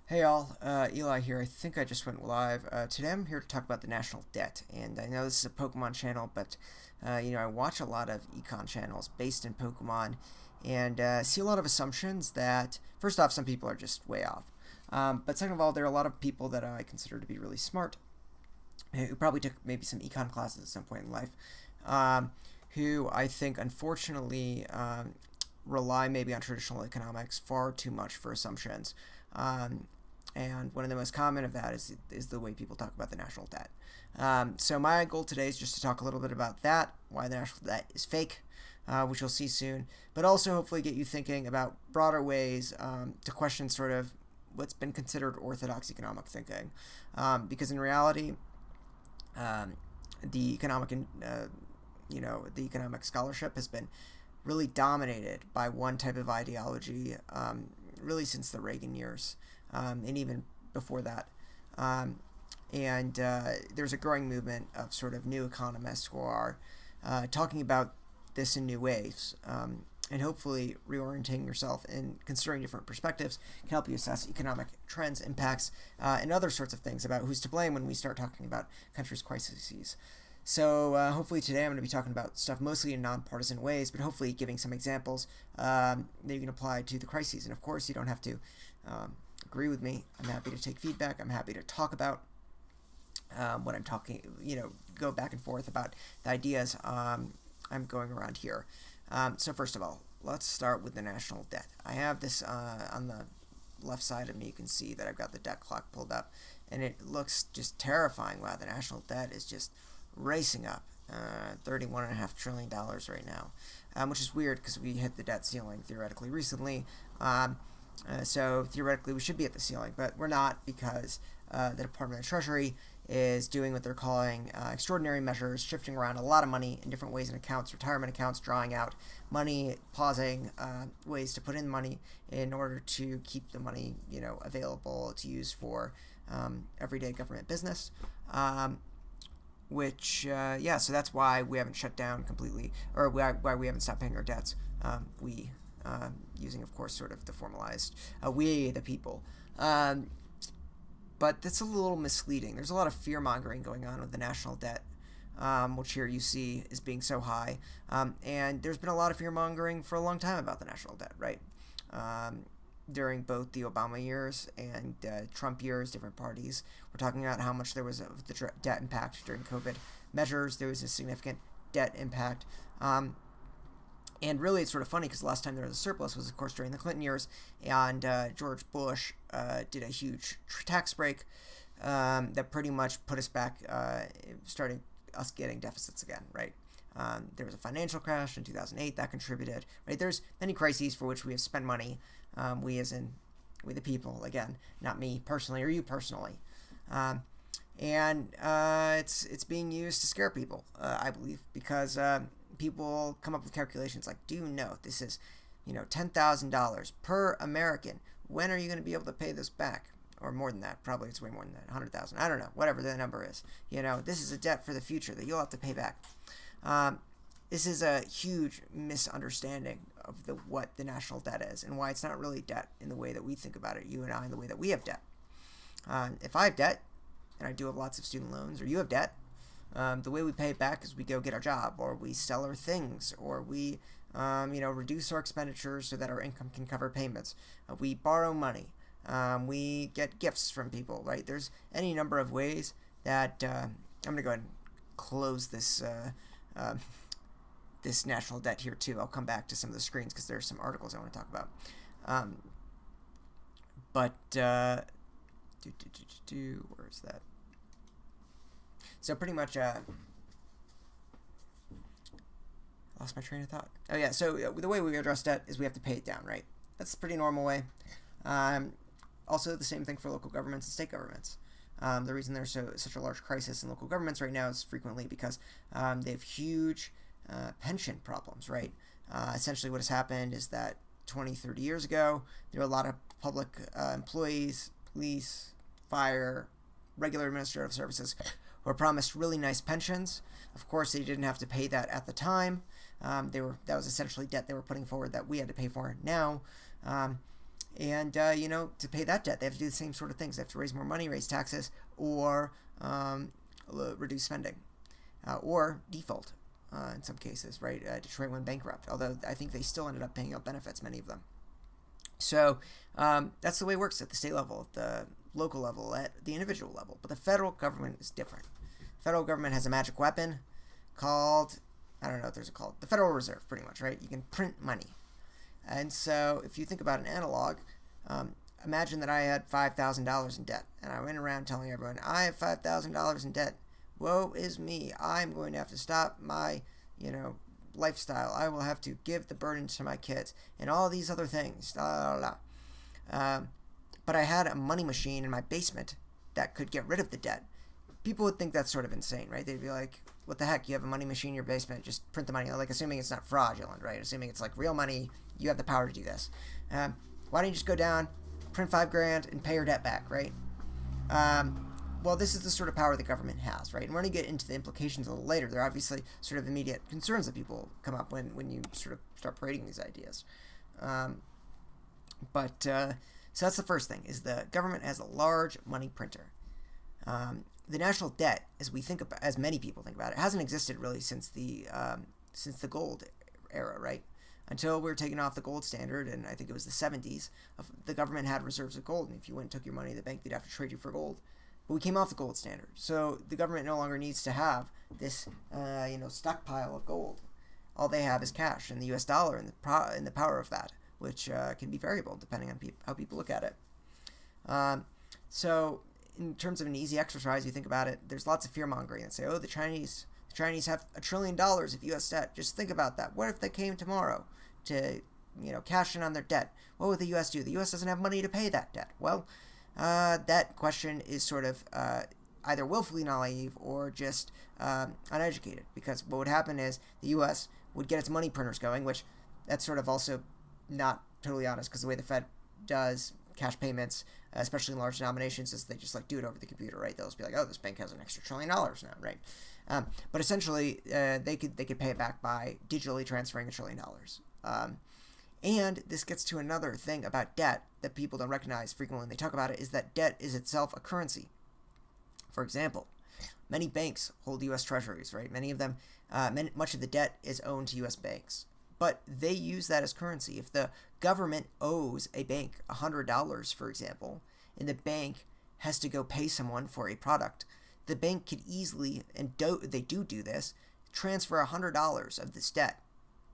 Hey all, Eli here. I think I just went live. Today I'm here to talk about the national debt, and I know this is a Pokemon channel, but I watch a lot of econ channels based in Pokemon, and see a lot of assumptions that, first off, some people are just way off, but second of all, there are a lot of people that I consider to be really smart, who probably took maybe some econ classes at some point in life, who I think unfortunately rely maybe on traditional economics far too much for assumptions. And one of the most common of that is the way people talk about the national debt. So my goal today is just to talk a little bit about that, why the national debt is fake, which you'll see soon, but also hopefully get you thinking about broader ways to question sort of what's been considered orthodox economic thinking. Because in reality, the economic, the economic scholarship has been really dominated by one type of ideology, really since the Reagan years, and even before that. And there's a growing movement of sort of new economists who are talking about this in new ways. And hopefully reorienting yourself and considering different perspectives can help you assess economic trends, impacts, and other sorts of things about who's to blame when we start talking about countries' crises. So hopefully today I'm going to be talking about stuff mostly in nonpartisan ways, but hopefully giving some examples that you can apply to the crises. And of course, you don't have to agree with me. I'm happy to take feedback. I'm happy to talk about what I'm talking, go back and forth about the ideas I'm going around here. So first of all, let's start with the national debt. I have this on the left side of me. You can see that I've got the debt clock pulled up, and it looks just terrifying. Wow, the national debt is just racing up, $31.5 trillion right now, which is weird because we hit the debt ceiling theoretically recently. So theoretically we should be at the ceiling, but we're not because the Department of Treasury is doing what they're calling extraordinary measures, shifting around a lot of money in different ways in accounts, retirement accounts, drawing out money, pausing ways to put in money in order to keep the money, available to use for everyday government business. So that's why we haven't shut down completely, or why we haven't stopped paying our debts. Using, of course, sort of the formalized we, the people. But that's a little misleading. There's a lot of fear-mongering going on with the national debt, which here you see is being so high. And there's been a lot of fear-mongering for a long time about the national debt, right? During both the Obama years and Trump years, different parties were talking about how much there was of the debt impact during COVID measures. There was a significant debt impact. And really, it's sort of funny because the last time there was a surplus was, of course, during the Clinton years, and George Bush did a huge tax break that pretty much put us back, starting us getting deficits again, right? There was a financial crash in 2008 that contributed, right? There's many crises for which we have spent money, we as in we the people, again, not me personally or you personally. And it's being used to scare people, I believe, because people come up with calculations like, do you know this is, $10,000 per American? When are you going to be able to pay this back? Or more than that, probably it's way more than that, 100,000. I don't know, whatever the number is. This is a debt for the future that you'll have to pay back. This is a huge misunderstanding of what the national debt is and why it's not really debt in the way that we think about it, you and I, in the way that we have debt. If I have debt, and I do have lots of student loans, or you have debt, the way we pay it back is we go get our job, or we sell our things, or we, reduce our expenditures so that our income can cover payments. We borrow money. We get gifts from people, right? There's any number of ways that I'm going to go ahead and close this this national debt here too. I'll come back to some of the screens because there's some articles I want to talk about. Where is that? So pretty much, lost my train of thought. Oh yeah, so the way we address debt is we have to pay it down, right? That's a pretty normal way. Also, the same thing for local governments and state governments. The reason there's such a large crisis in local governments right now is frequently because they have huge pension problems, right? Essentially what has happened is that 20, 30 years ago, there were a lot of public employees, police, fire, regular administrative services, who were promised really nice pensions. Of course, they didn't have to pay that at the time. That was essentially debt they were putting forward that we had to pay for now. And, to pay that debt, they have to do the same sort of things. They have to raise more money, raise taxes, or reduce spending, or default in some cases, right? Detroit went bankrupt, although I think they still ended up paying out benefits, many of them. So that's the way it works at the state level, at the local level, at the individual level. But the federal government is different. The federal government has a magic weapon called, I don't know what there's called, the Federal Reserve, pretty much, right? You can print money. And so if you think about an analog, imagine that I had $5,000 in debt, and I went around telling everyone, I have $5,000 in debt. Woe is me. I'm going to have to stop my, lifestyle. I will have to give the burden to my kids and all these other things. But I had a money machine in my basement that could get rid of the debt. People would think that's sort of insane, right? They'd be like, what the heck? You have a money machine in your basement. Just print the money. Like, assuming it's not fraudulent, right? Assuming it's like real money. You have the power to do this. Why don't you just go down, print $5,000 and pay your debt back, right? Well, this is the sort of power the government has, right? And we're going to get into the implications a little later. There are obviously sort of immediate concerns that people come up when you sort of start parading these ideas. So that's the first thing, is the government has a large money printer. The national debt, as many people think about it, hasn't existed really since the gold era, right? Until we were taken off the gold standard, and I think it was the 70s, the government had reserves of gold, and if you went and took your money to the bank, they'd have to trade you for gold. But we came off the gold standard, so the government no longer needs to have this, stockpile of gold. All they have is cash and the U.S. dollar and the power of that, which can be variable depending on how people look at it. So, in terms of an easy exercise, you think about it. There's lots of fear mongering that say, "Oh, the Chinese have $1 trillion of U.S. debt." Just think about that. What if they came tomorrow to, cash in on their debt? What would the U.S. do? The U.S. doesn't have money to pay that debt. Well, that question is sort of either willfully naive or just uneducated, because what would happen is the U.S. would get its money printers going, which that's sort of also not totally honest, because the way the Fed does cash payments, especially in large denominations, is they just do it over the computer, right? They'll just be like, oh, this bank has an extra $1 trillion now, right? But essentially, they could pay it back by digitally transferring $1 trillion. And this gets to another thing about debt that people don't recognize frequently when they talk about it, is that debt is itself a currency. For example, many banks hold U.S. treasuries, right? Many of them, much of the debt is owned to U.S. banks, but they use that as currency. If the government owes a bank $100, for example, and the bank has to go pay someone for a product, the bank could easily, and they do this, transfer $100 of this debt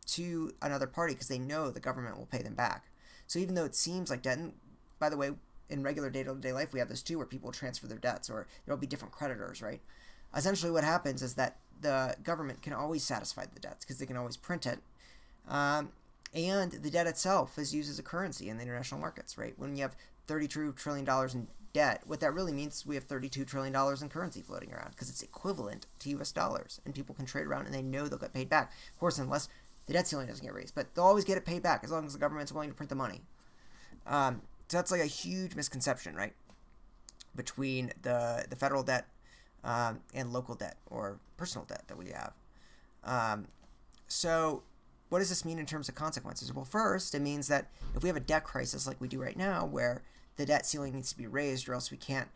to another party because they know the government will pay them back. So even though it seems like debt, and by the way, in regular day-to-day life, we have this too, where people transfer their debts, or there'll be different creditors, right? Essentially what happens is that the government can always satisfy the debts because they can always print it. And the debt itself is used as a currency in the international markets, right? When you have $32 trillion in debt, what that really means is we have $32 trillion in currency floating around, because it's equivalent to U.S. dollars, and people can trade around and they know they'll get paid back. Of course, unless the debt ceiling doesn't get raised, but they'll always get it paid back as long as the government's willing to print the money. So that's a huge misconception, right, between the federal debt and local debt or personal debt that we have. So what does this mean in terms of consequences? Well, first, it means that if we have a debt crisis like we do right now, where the debt ceiling needs to be raised or else we can't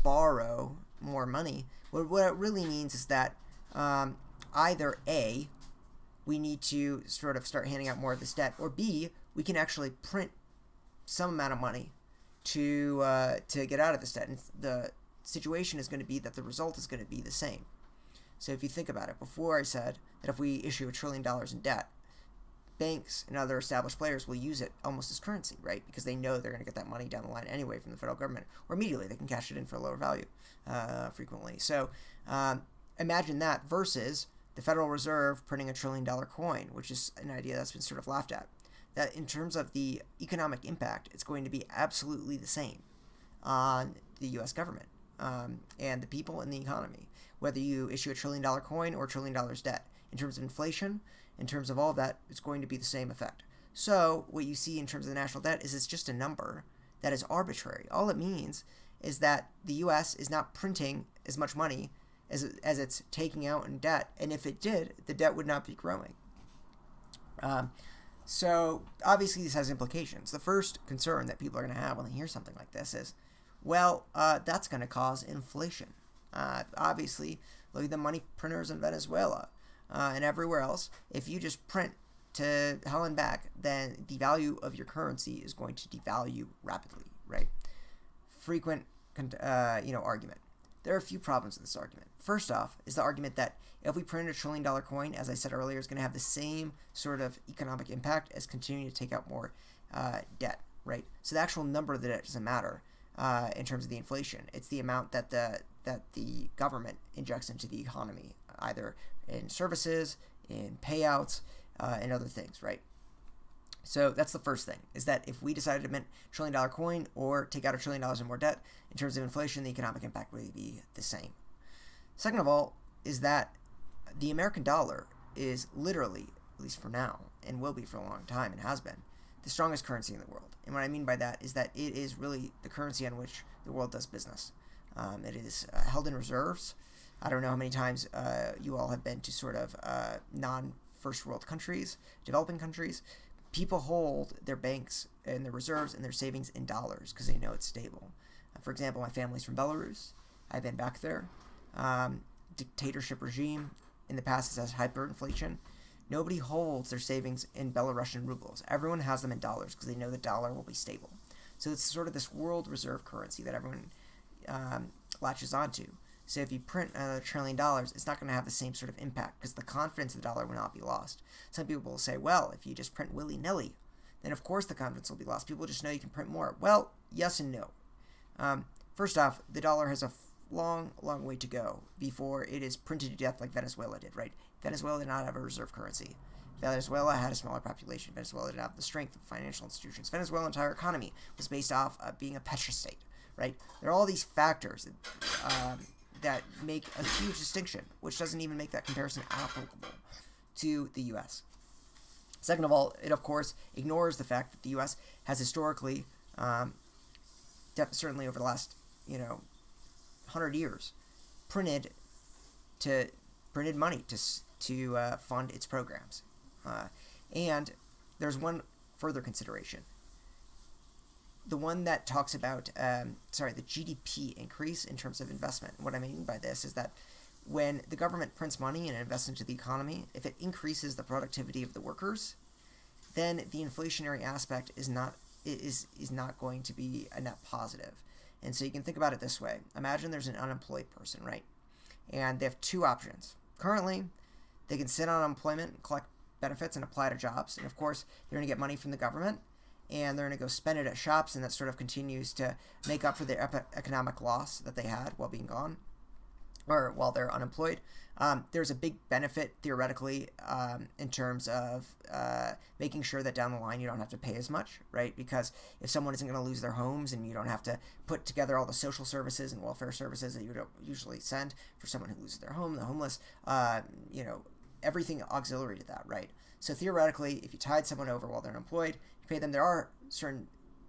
borrow more money, what it really means is that either A, we need to sort of start handing out more of this debt, or B, we can actually print some amount of money to get out of this debt. And the situation is going to be that the result is going to be the same. So if you think about it, before I said that if we issue $1 trillion in debt, banks and other established players will use it almost as currency, right? Because they know they're going to get that money down the line anyway from the federal government, or immediately they can cash it in for a lower value frequently. So imagine that versus the Federal Reserve printing $1 trillion coin, which is an idea that's been sort of laughed at. That in terms of the economic impact, it's going to be absolutely the same on the U.S. government and the people and the economy, whether you issue $1 trillion coin or $1 trillion debt. In terms of inflation, in terms of all of that, it's going to be the same effect. So what you see in terms of the national debt is it's just a number that is arbitrary. All it means is that the U.S. is not printing as much money as it's taking out in debt, and if it did, the debt would not be growing. So obviously this has implications. The first concern that people are going to have when they hear something like this is, well, that's going to cause inflation. Obviously, look at the money printers in Venezuela and everywhere else. If you just print to hell and back, then the value of your currency is going to devalue rapidly, right? Frequent, argument. There are a few problems with this argument. First off is the argument that if we print $1 trillion coin, as I said earlier, is going to have the same sort of economic impact as continuing to take out more debt, right? So the actual number of the debt doesn't matter in terms of the inflation. It's the amount that the government injects into the economy, either in services, in payouts, and other things, right? So that's the first thing, is that if we decided to mint $1 trillion coin or take out $1 trillion in more debt, in terms of inflation, the economic impact would be the same. Second of all, is that the American dollar is literally, at least for now, and will be for a long time, and has been, the strongest currency in the world. And what I mean by that is that it is really the currency on which the world does business. It is held in reserves. I don't know how many times you all have been to sort of non-first world countries, developing countries. People hold their banks and their reserves and their savings in dollars because they know it's stable. For example, my family's from Belarus. I've been back there. Dictatorship regime. In the past, it has hyperinflation. Nobody holds their savings in Belarusian rubles. Everyone has them in dollars because they know the dollar will be stable. So it's sort of this world reserve currency that everyone latches onto. So if you print $1 trillion, it's not going to have the same sort of impact because the confidence of the dollar will not be lost. Some people will say, well, if you just print willy-nilly, then of course the confidence will be lost. People just know you can print more. Well, yes and no. First off, the dollar has a long way to go before it is printed to death like Venezuela did, right? Venezuela did not have a reserve currency. Venezuela had a smaller population. Venezuela did not have the strength of financial institutions. Venezuela's entire economy was based off being a petrostate, right? There are all these factors that make a huge distinction, which doesn't even make that comparison applicable to the U.S. Second of all, it of course ignores the fact that the U.S. has historically, certainly over the last 100 years, printed money to fund its programs, and there's one further consideration. The one that talks about, the GDP increase in terms of investment. What I mean by this is that when the government prints money and invests into the economy, if it increases the productivity of the workers, then the inflationary aspect is not going to be a net positive. And so you can think about it this way. Imagine there's an unemployed person, right? And they have two options. Currently, they can sit on unemployment, collect benefits, and apply to jobs. And of course, they're going to get money from the government, and they're going to go spend it at shops, and that sort of continues to make up for the economic loss that they had while being gone, or while they're unemployed. There's a big benefit, theoretically, in terms of making sure that down the line you don't have to pay as much, right? Because if someone isn't going to lose their homes and you don't have to put together all the social services and welfare services that you would usually send for someone who loses their home, the homeless, everything auxiliary to that, right? So theoretically, if you tied someone over while they're unemployed, you pay them, there are certain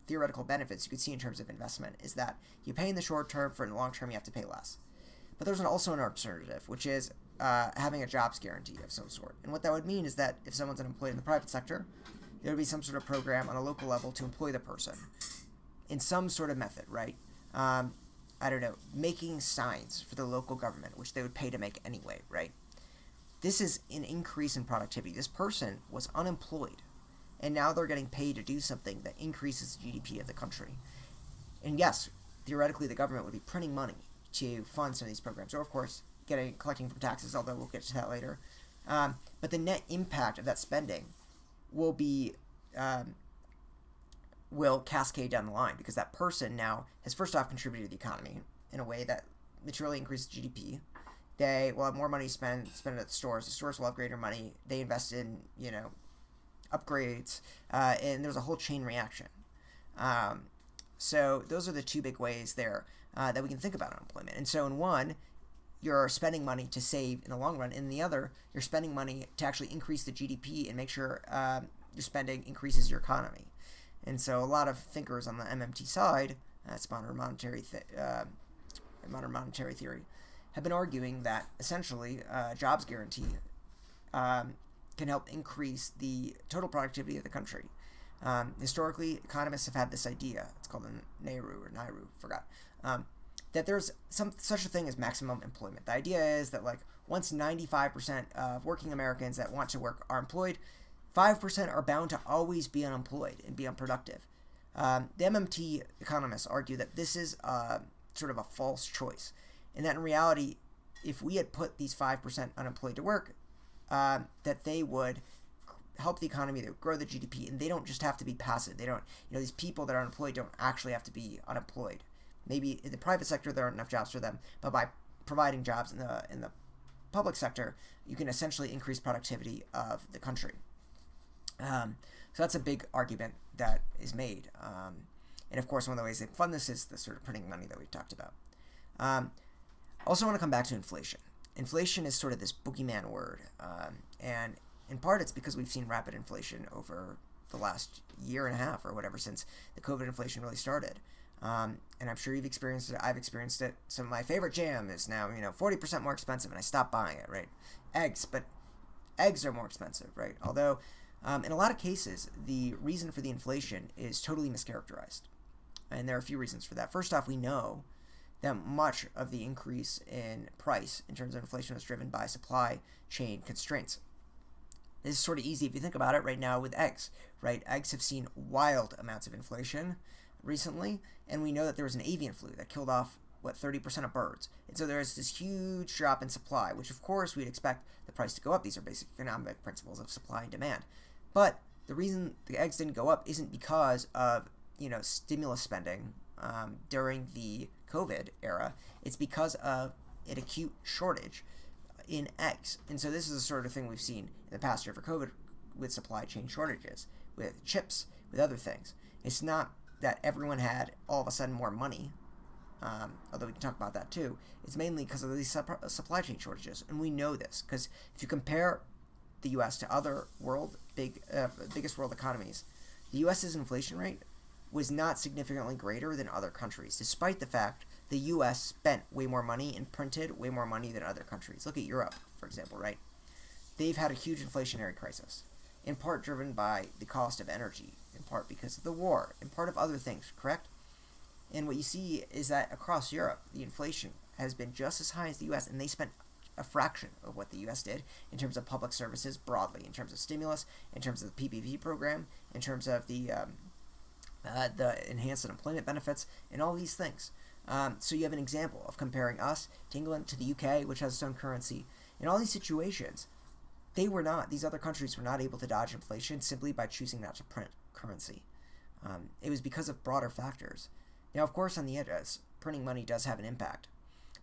theoretical benefits you could see in terms of investment, is that you pay in the short term, for in the long term you have to pay less. But there's also an alternative, which is having a jobs guarantee of some sort. And what that would mean is that if someone's unemployed in the private sector, there would be some sort of program on a local level to employ the person in some sort of method, right? Making signs for the local government, which they would pay to make anyway, right? This is an increase in productivity. This person was unemployed, and now they're getting paid to do something that increases the GDP of the country. And yes, theoretically, the government would be printing money to fund some of these programs, or of course, collecting from taxes, although we'll get to that later. But the net impact of that spending will cascade down the line, because that person now has first off contributed to the economy in a way that materially increases GDP. They will have more money to spend it at the stores. The stores will have greater money. They invest in, upgrades, and there's a whole chain reaction. So those are the two big ways there that we can think about unemployment. And so in one, you're spending money to save in the long run. In the other, you're spending money to actually increase the GDP and make sure your spending increases your economy. And so a lot of thinkers on the MMT side, that's modern monetary theory, have been arguing that essentially jobs guarantee can help increase the total productivity of the country. Historically, economists have had this idea. It's called the Nehru, forgot. That there's such a thing as maximum employment. The idea is that like once 95% of working Americans that want to work are employed, 5% are bound to always be unemployed and be unproductive. The MMT economists argue that this is sort of a false choice, and that in reality, if we had put these 5% unemployed to work, that they would help the economy, they would grow the GDP, and they don't just have to be passive. They don't, these people that are unemployed don't actually have to be unemployed. Maybe in the private sector there aren't enough jobs for them, but by providing jobs in the public sector, you can essentially increase productivity of the country. So that's a big argument that is made. And of course, one of the ways they fund this is the sort of printing money that we talked about. Also want to come back to inflation. Inflation is sort of this boogeyman word. And in part, it's because we've seen rapid inflation over the last year and a half or whatever since the COVID inflation really started. And I'm sure you've experienced it. I've experienced it. Some of my favorite jam is now, 40% more expensive, and I stopped buying it, right? But eggs are more expensive, right? Although, in a lot of cases, the reason for the inflation is totally mischaracterized. And there are a few reasons for that. First off, we know that much of the increase in price in terms of inflation was driven by supply chain constraints. This is sort of easy if you think about it right now with eggs, right? Eggs have seen wild amounts of inflation recently, and we know that there was an avian flu that killed off 30% of birds, and so there's this huge drop in supply, which of course we'd expect the price to go up. These are basic economic principles of supply and demand. But the reason the eggs didn't go up isn't because of stimulus spending during the COVID era. It's because of an acute shortage in eggs, and so this is the sort of thing we've seen in the past year for COVID with supply chain shortages, with chips, with other things. It's not that everyone had all of a sudden more money, although we can talk about that too. It's mainly because of these supply chain shortages, and we know this because if you compare the U.S. to other biggest world economies, the U.S.'s inflation rate was not significantly greater than other countries, despite the fact the U.S. spent way more money and printed way more money than other countries. Look at Europe, for example, right? They've had a huge inflationary crisis, in part driven by the cost of energy, in part because of the war, in part of other things, correct? And what you see is that across Europe, the inflation has been just as high as the U.S., and they spent a fraction of what the U.S. did in terms of public services broadly, in terms of stimulus, in terms of the PPP program, in terms of the enhanced unemployment benefits, and all these things. So you have an example of comparing us to England, to the UK, which has its own currency. In all these situations, these other countries were not able to dodge inflation simply by choosing not to print currency. It was because of broader factors. Now, of course, on the edges, printing money does have an impact,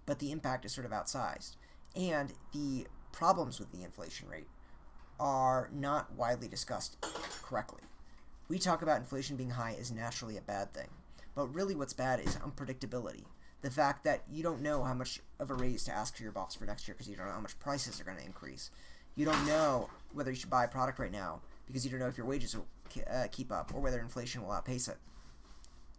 but the impact is sort of outsized. And the problems with the inflation rate are not widely discussed correctly. We talk about inflation being high as naturally a bad thing, but really what's bad is unpredictability. The fact that you don't know how much of a raise to ask to your boss for next year because you don't know how much prices are going to increase. You don't know whether you should buy a product right now because you don't know if your wages will keep up or whether inflation will outpace it.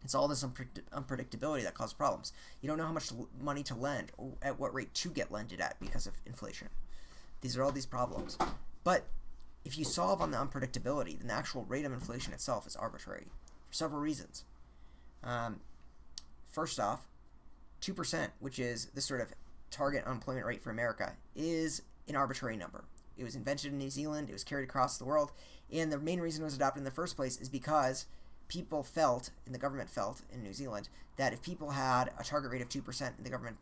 It's all this unpredictability that causes problems. You don't know how much money to lend or at what rate to get lended at because of inflation. These are all these problems. But if you solve on the unpredictability, then the actual rate of inflation itself is arbitrary for several reasons. First off, 2%, which is the sort of target unemployment rate for America, is an arbitrary number. It was invented in New Zealand, it was carried across the world, and the main reason it was adopted in the first place is because people felt, and the government felt in New Zealand, that if people had a target rate of 2% and the government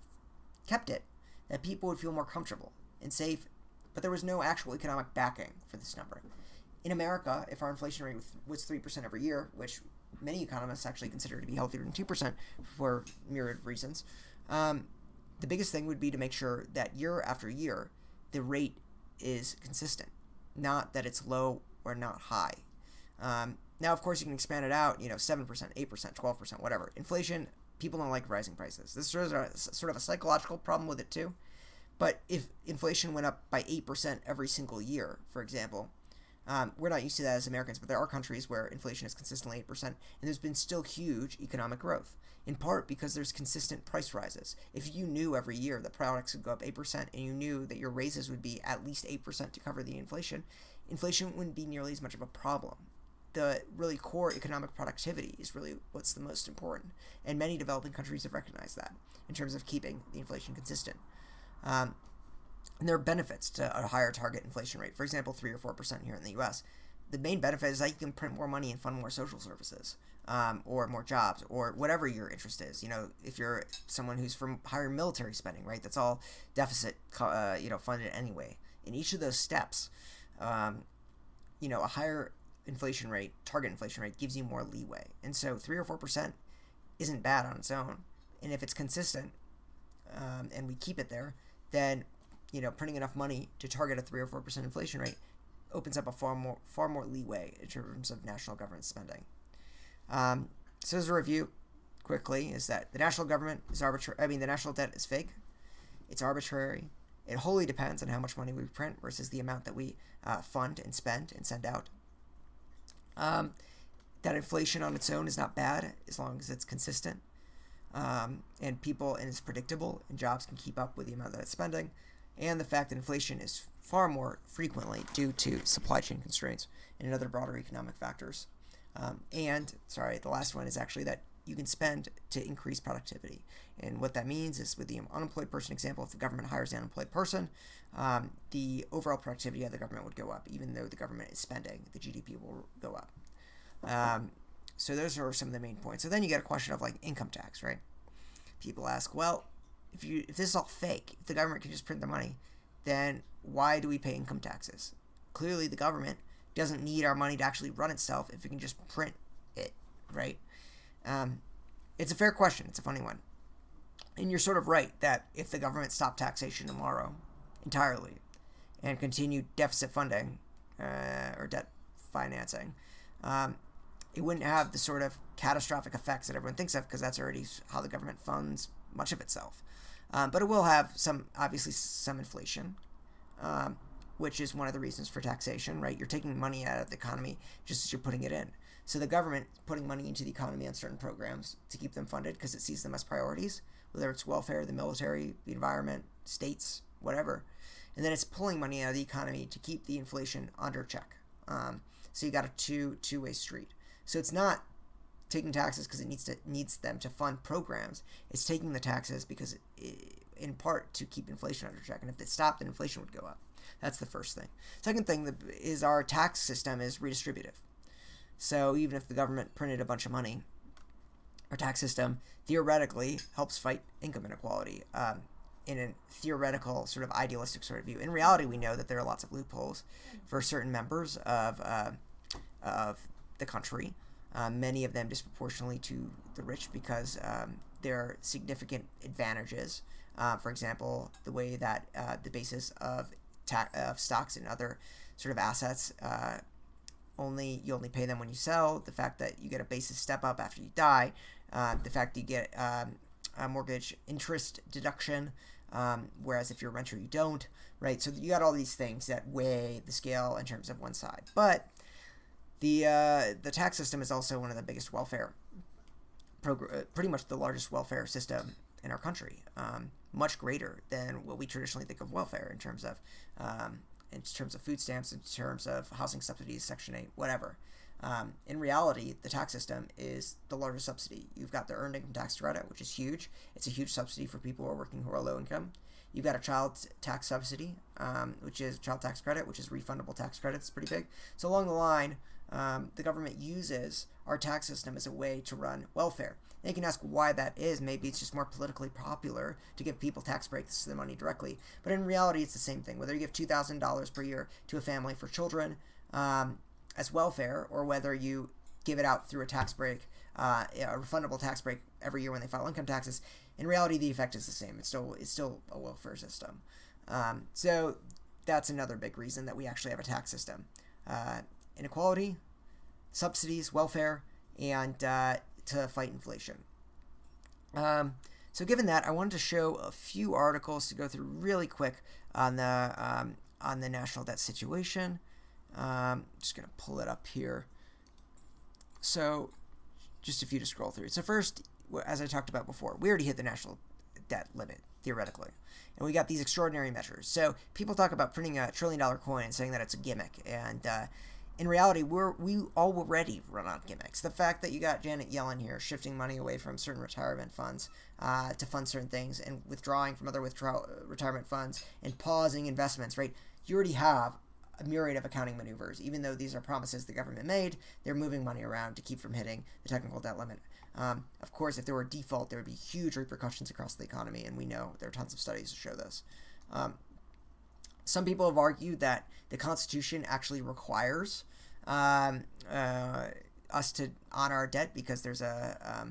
kept it, that people would feel more comfortable and safe, but there was no actual economic backing for this number. In America, if our inflation rate was 3% every year, which many economists actually consider to be healthier than 2% for myriad reasons, the biggest thing would be to make sure that year after year, the rate is consistent, not that it's low or not high. Now, of course, you can expand it out, 7%, 8%, 12%, whatever. Inflation, people don't like rising prices. This is sort of a psychological problem with it, too. But if inflation went up by 8% every single year, for example, we're not used to that as Americans, but there are countries where inflation is consistently 8%, and there's been still huge economic growth, in part because there's consistent price rises. If you knew every year that products would go up 8%, and you knew that your raises would be at least 8% to cover the inflation, inflation wouldn't be nearly as much of a problem. The really core economic productivity is really what's the most important. And many developing countries have recognized that in terms of keeping the inflation consistent. And there are benefits to a higher target inflation rate. For example, 3 or 4% here in the U.S. The main benefit is that you can print more money and fund more social services, or more jobs, or whatever your interest is. If you're someone who's from higher military spending, right, that's all deficit, funded anyway. In each of those steps, a higher inflation rate, target inflation rate, gives you more leeway. And so 3 or 4% isn't bad on its own. And if it's consistent, and we keep it there, then printing enough money to target a 3 or 4% inflation rate opens up a far more leeway in terms of national government spending. So as a review, quickly, is that the national government is arbitrary. The national debt is fake. It's arbitrary. It wholly depends on how much money we print versus the amount that we fund and spend and send out. That inflation on its own is not bad as long as it's consistent, and it's predictable, and jobs can keep up with the amount that it's spending, and the fact that inflation is far more frequently due to supply chain constraints and other broader economic factors. The last one is actually that you can spend to increase productivity. And what that means is, with the unemployed person example, if the government hires an unemployed person, the overall productivity of the government would go up. Even though the government is spending, the GDP will go up. So those are some of the main points. So then you get a question of income tax, right? People ask, well, if this is all fake, if the government can just print the money, then why do we pay income taxes? Clearly, the government doesn't need our money to actually run itself if it can just print it, right? It's a fair question. It's a funny one. And you're sort of right that if the government stopped taxation tomorrow entirely and continued deficit funding or debt financing, it wouldn't have the sort of catastrophic effects that everyone thinks of, because that's already how the government funds much of itself. But it will have obviously some inflation, which is one of the reasons for taxation, right? You're taking money out of the economy just as you're putting it in. So the government putting money into the economy on certain programs to keep them funded because it sees them as priorities, whether it's welfare, the military, the environment, states, whatever. And then it's pulling money out of the economy to keep the inflation under check. So you got a two-way street. So it's not taking taxes because it needs them to fund programs. It's taking the taxes because in part to keep inflation under check. And if it stopped, then inflation would go up. That's the first thing. Second thing is our tax system is redistributive. So even if the government printed a bunch of money, our tax system theoretically helps fight income inequality in a theoretical sort of idealistic sort of view. In reality, we know that there are lots of loopholes for certain members of the country, many of them disproportionately to the rich because there are significant advantages. For example, the way that the basis of stocks and other sort of assets, you only pay them when you sell, the fact that you get a basis step up after you die, the fact that you get a mortgage interest deduction, whereas if you're a renter you don't, right? So you got all these things that weigh the scale in terms of one side. But the tax system is also one of the biggest welfare pretty much the largest welfare system in our country, much greater than what we traditionally think of welfare in terms of food stamps, in terms of housing subsidies, Section 8, whatever. In reality, the tax system is the largest subsidy. You've got the earned income tax credit, which is huge. It's a huge subsidy for people who are working who are low income. You've got a child tax subsidy, which is child tax credit, which is refundable tax credit. It's pretty big. So along the line, the government uses our tax system as a way to run welfare. And you can ask why that is. Maybe it's just more politically popular to give people tax breaks to the money directly. But in reality, it's the same thing. Whether you give $2,000 per year to a family for children as welfare, or whether you give it out through a tax break, a refundable tax break every year when they file income taxes, in reality, the effect is the same. It's still a welfare system. So that's another big reason that we actually have a tax system. Inequality, subsidies, welfare, and to fight inflation. So given that, I wanted to show a few articles to go through really quick on the national debt situation. Just going to pull it up here. So just a few to scroll through. So first, as I talked about before, we already hit the national debt limit, theoretically. And we got these extraordinary measures. So people talk about printing a $1 trillion coin and saying that it's a gimmick. And in reality, we already run on gimmicks. The fact that you got Janet Yellen here shifting money away from certain retirement funds to fund certain things and withdrawing from other retirement funds and pausing investments, right? You already have a myriad of accounting maneuvers. Even though these are promises the government made, they're moving money around to keep from hitting the technical debt limit. Of course, if there were a default, there would be huge repercussions across the economy, and we know there are tons of studies to show this. Some people have argued that the Constitution actually requires us to honor our debt because there's a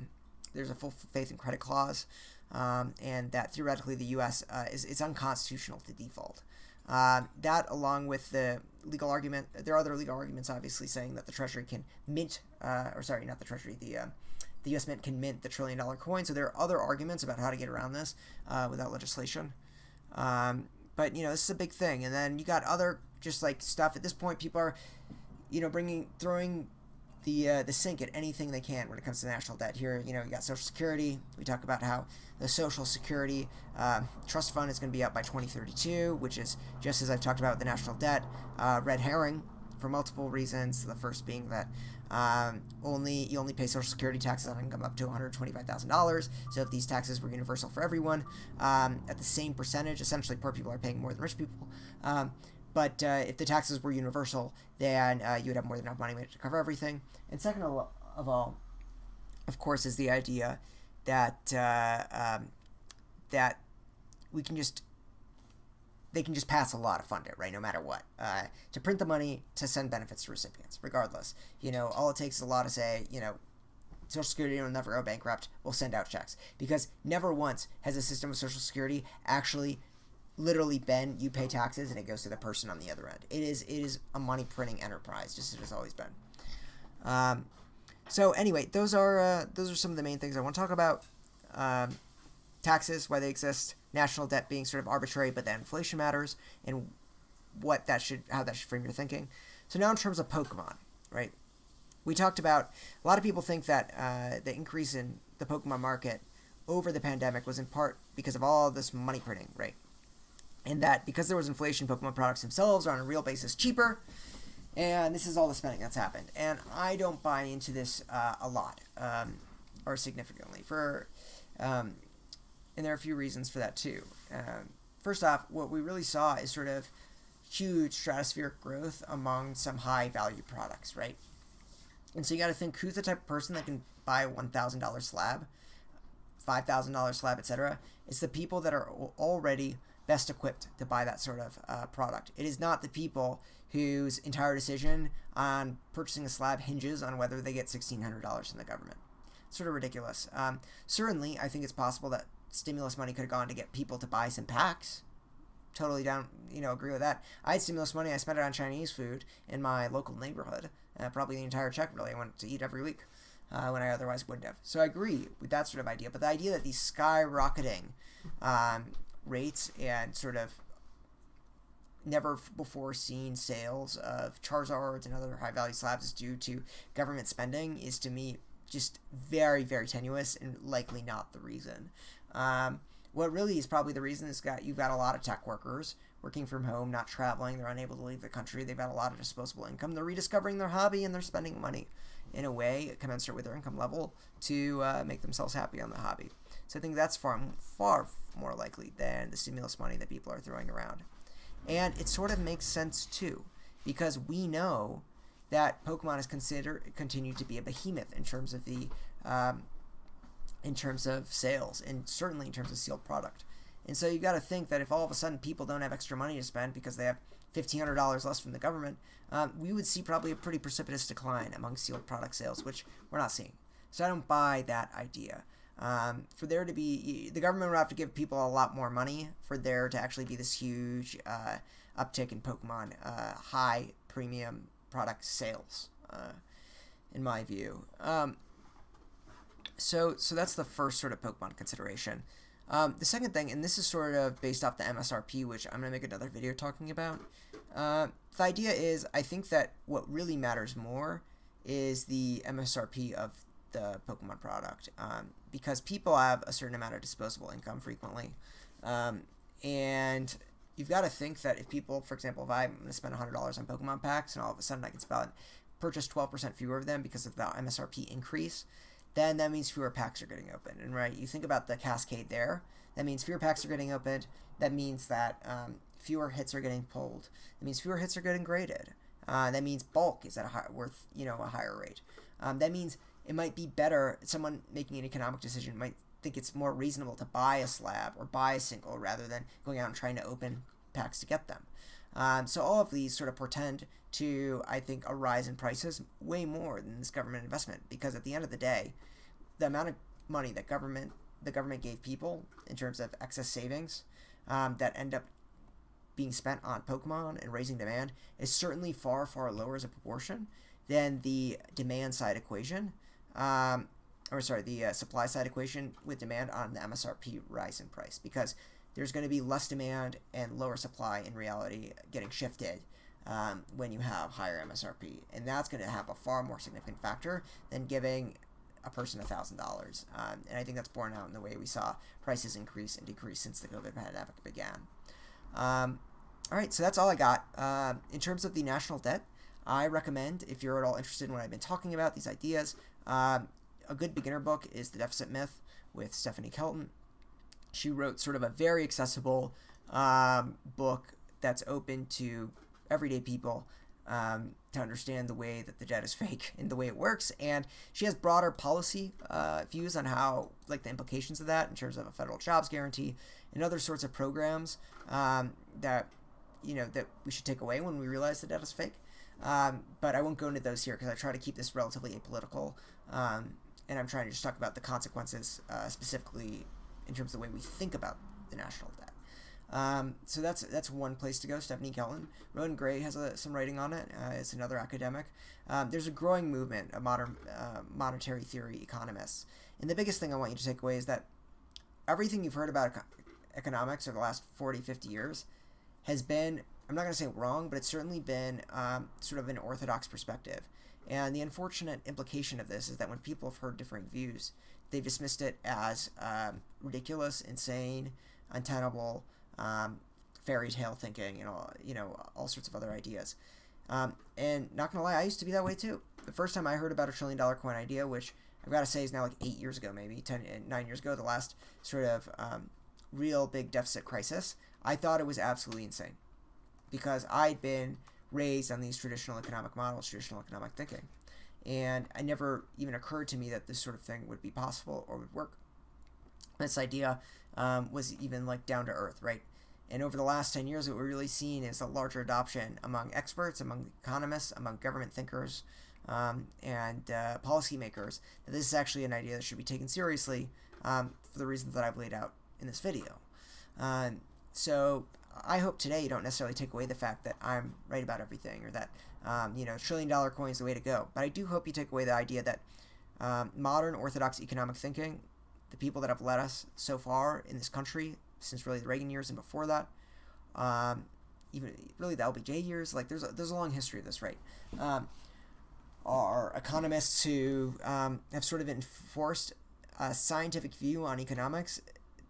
full faith and credit clause, and that theoretically the U.S. It's unconstitutional to default. That, along with the legal argument, there are other legal arguments, obviously, saying that the Treasury can mint, not the Treasury, the U.S. Mint can mint the $1 trillion coin. So there are other arguments about how to get around this without legislation. But this is a big thing. And then you got other just like stuff. At this point, people are, throwing the sink at anything they can when it comes to national debt. Here, you got Social Security. We talk about how the Social Security trust fund is going to be out by 2032, which is just as I've talked about with the national debt, red herring for multiple reasons. The first being that you only pay Social Security taxes on income up to $125,000. So if these taxes were universal for everyone at the same percentage, essentially poor people are paying more than rich people. But if the taxes were universal, then you would have more than enough money to cover everything. And second of all, of course, is the idea that that they can just pass a law to fund it, right? No matter what, to print the money to send benefits to recipients, regardless. All it takes is a law to say, Social Security will never go bankrupt. We'll send out checks, because never once has a system of Social Security actually literally been you pay taxes and it goes to the person on the other end. It is a money printing enterprise, just as it has always been. So anyway, those are some of the main things I want to talk about. Taxes, why they exist, national debt being sort of arbitrary, but that inflation matters, and how that should frame your thinking. So now in terms of Pokemon, right? We talked about, a lot of people think that the increase in the Pokemon market over the pandemic was in part because of all this money printing, right? And that because there was inflation, Pokemon products themselves are on a real basis cheaper, and this is all the spending that's happened. And I don't buy into this a lot, or significantly, and there are a few reasons for that too. First off, what we really saw is sort of huge stratospheric growth among some high value products, right? And so you got to think, who's the type of person that can buy a $1,000 slab, $5,000 slab, etc.? It's the people that are already best equipped to buy that sort of product. It is not the people whose entire decision on purchasing a slab hinges on whether they get $1,600 from the government. It's sort of ridiculous. Certainly, I think it's possible that stimulus money could have gone to get people to buy some packs. Totally down, agree with that. I had stimulus money. I spent it on Chinese food in my local neighborhood. Probably the entire check, really. I went to eat every week when I otherwise wouldn't have. So I agree with that sort of idea. But the idea that these skyrocketing rates and sort of never before seen sales of Charizards and other high value slabs is due to government spending is, to me, just very, very tenuous and likely not the reason. What really is probably the reason is you've got a lot of tech workers working from home, not traveling. They're unable to leave the country. They've got a lot of disposable income. They're rediscovering their hobby, and they're spending money in a way commensurate with their income level to make themselves happy on the hobby. So I think that's far more likely than the stimulus money that people are throwing around. And it sort of makes sense too, because we know that Pokemon is continued to be a behemoth in terms of sales, and certainly in terms of sealed product. And so you got to think that if all of a sudden people don't have extra money to spend because they have $1,500 less from the government, we would see probably a pretty precipitous decline among sealed product sales, which we're not seeing. So I don't buy that idea. For there to be, the government would have to give people a lot more money for there to actually be this huge uptick in Pokemon high premium product sales, in my view. So that's the first sort of Pokemon consideration. The second thing, and this is sort of based off the MSRP, which I'm going to make another video talking about. The idea is, I think that what really matters more is the MSRP of the Pokemon product, because people have a certain amount of disposable income frequently, and you've got to think that if people, for example, if I'm going to spend $100 on Pokemon packs and all of a sudden I can purchase 12% fewer of them because of the MSRP increase, then that means fewer packs are getting opened. And right, you think about the cascade there. That means fewer packs are getting opened. That means that fewer hits are getting pulled. That means fewer hits are getting graded. That means bulk is at a higher rate. That means it might be better. Someone making an economic decision might think it's more reasonable to buy a slab or buy a single rather than going out and trying to open packs to get them. So all of these sort of portend to, I think, a rise in prices way more than this government investment, because at the end of the day, the amount of money that the government gave people in terms of excess savings that end up being spent on Pokemon and raising demand is certainly far, far lower as a proportion than the demand side equation, the supply side equation with demand on the MSRP rise in price, because there's going to be less demand and lower supply in reality getting shifted when you have higher MSRP. And that's going to have a far more significant factor than giving a person $1,000. And I think that's borne out in the way we saw prices increase and decrease since the COVID pandemic began. All right, so that's all I got. In terms of the national debt, I recommend, if you're at all interested in what I've been talking about, these ideas, a good beginner book is The Deficit Myth with Stephanie Kelton. She wrote sort of a very accessible book that's open to everyday people to understand the way that the debt is fake and the way it works. And she has broader policy views on how, like, the implications of that in terms of a federal jobs guarantee and other sorts of programs that we should take away when we realize the debt is fake. But I won't go into those here because I try to keep this relatively apolitical, and I'm trying to just talk about the consequences specifically in terms of the way we think about the national debt. So that's one place to go. Stephanie Kelton. Rowan Gray has some writing on it. It's another academic. There's a growing movement of modern monetary theory economists. And the biggest thing I want you to take away is that everything you've heard about economics over the last 40, 50 years has been, I'm not going to say wrong, but it's certainly been sort of an orthodox perspective. And the unfortunate implication of this is that when people have heard differing views, they've dismissed it as ridiculous, insane, untenable, fairy tale thinking, and all sorts of other ideas. And not gonna lie, I used to be that way too. The first time I heard about $1 trillion coin idea, which I've got to say is now like 8 years ago, maybe 9 years ago, the last sort of real big deficit crisis, I thought it was absolutely insane, because I'd been raised on these traditional economic models, traditional economic thinking, and it never even occurred to me that this sort of thing would be possible or would work. This idea was even like down to earth, right? And over the last 10 years, what we're really seeing is a larger adoption among experts, among economists, among government thinkers, and policymakers, that this is actually an idea that should be taken seriously for the reasons that I've laid out in this video. So I hope today you don't necessarily take away the fact that I'm right about everything, or that $1 trillion coin is the way to go. But I do hope you take away the idea that modern orthodox economic thinking, the people that have led us so far in this country since really the Reagan years and before that, even really the LBJ years, like there's a long history of this, right? Are economists who have sort of enforced a scientific view on economics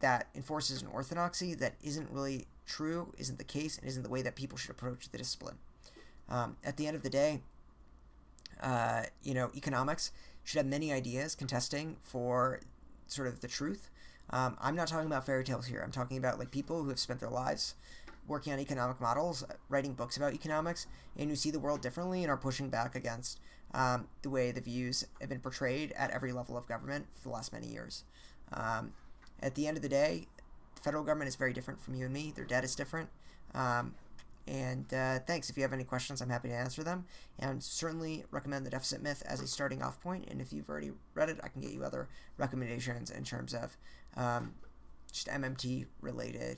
that enforces an orthodoxy that isn't really true, isn't the case, and isn't the way that people should approach the discipline. At the end of the day, economics should have many ideas contesting for sort of the truth. I'm not talking about fairy tales here. I'm talking about like people who have spent their lives working on economic models, writing books about economics, and who see the world differently and are pushing back against the way the views have been portrayed at every level of government for the last many years. At the end of the day, the federal government is very different from you and me. Their debt is different. And thanks. If you have any questions, I'm happy to answer them. And certainly recommend The Deficit Myth as a starting off point. And if you've already read it, I can get you other recommendations in terms of just MMT-related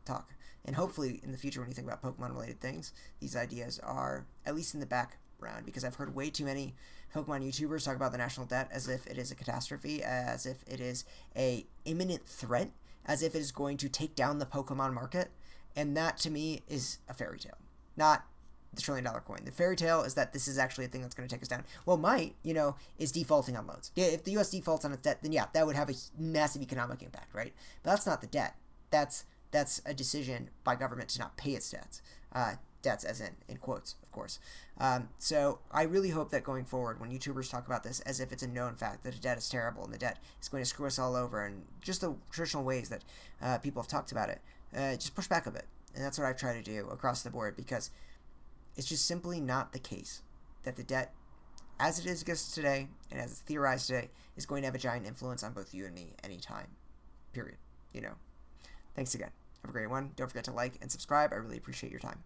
talk. And hopefully in the future, when you think about Pokemon-related things, these ideas are at least in the background, because I've heard way too many Pokemon YouTubers talk about the national debt as if it is a catastrophe, as if it is a imminent threat, as if it is going to take down the Pokemon market. And that, to me, is a fairy tale. Not the $1 trillion coin. The fairy tale is that this is actually a thing that's going to take us down. Well, might, is defaulting on loans. If the U.S. defaults on its debt, then yeah, that would have a massive economic impact, right? But that's not the debt. That's a decision by government to not pay its debts. Debts as in quotes, of course. So I really hope that going forward, when YouTubers talk about this as if it's a known fact that the debt is terrible and the debt is going to screw us all over, and just the traditional ways that people have talked about it, just push back a bit. And that's what I try to do across the board, because it's just simply not the case that the debt, as it exists today and as it's theorized today, is going to have a giant influence on both you and me anytime. Period. Thanks again. Have a great one. Don't forget to like and subscribe. I really appreciate your time.